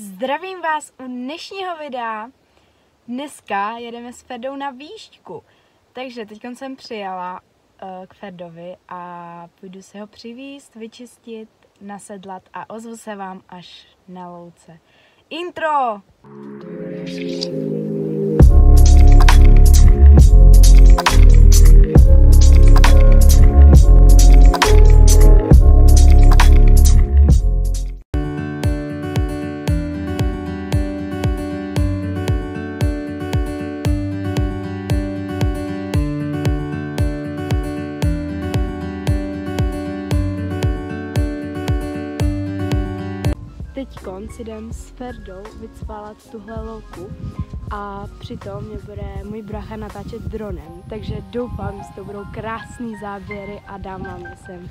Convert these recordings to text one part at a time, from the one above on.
Zdravím vás u dnešního videa. Dneska jedeme s Ferdou na výšku. Takže teď jsem přijela k Ferdovi a půjdu se ho přivízt, vyčistit, nasedlat a ozvu se vám až na louce. Intro! Teďkon si jdem s Ferdou vycválat tuhle louku a přitom mě bude můj brácha natáčet dronem, takže doufám, že to budou krásný záběry a dám vám je sem.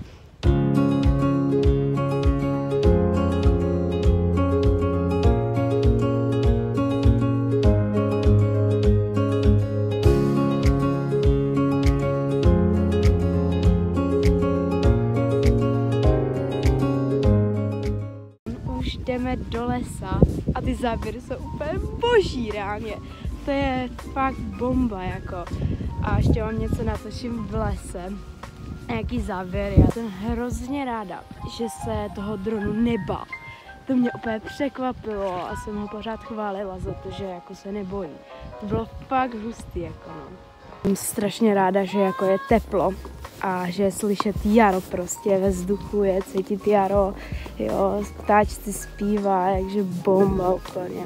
Jdeme do lesa a ty záběry jsou úplně boží reálně. To je fakt bomba jako. A ještě vám něco natočím v lese. Jaký záběr, já jsem hrozně ráda, že se toho dronu nebál. To mě úplně překvapilo a jsem ho pořád chválila za to, že jako se nebojí. To bylo fakt hustý jako no. Jsem strašně ráda, že jako je teplo a že je slyšet jaro prostě ve vzduchu, je cítit jaro, jo, ptáčci zpívá, takže bomba úplně.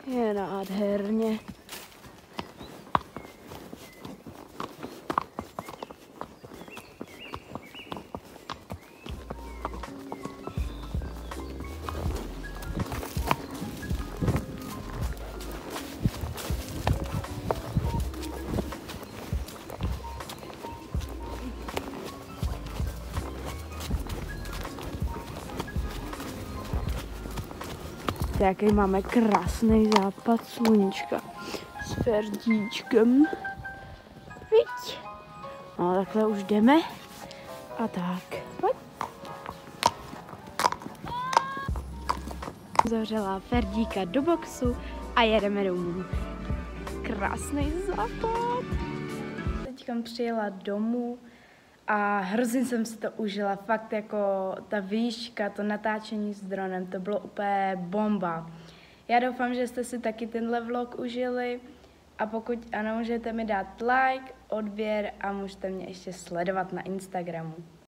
Je nádherně. Jaký máme krásný západ sluníčka s Ferdíčkem. Viď? No takhle už jdeme. A tak. Pojď. Zavřela Ferdíka do boxu a jedeme domů. Krásný západ. Teďka přijela domů a hrozně jsem si to užila, fakt jako ta výška, to natáčení s dronem, to bylo úplně bomba. Já doufám, že jste si taky tenhle vlog užili a pokud ano, můžete mi dát like, odběr a můžete mě ještě sledovat na Instagramu.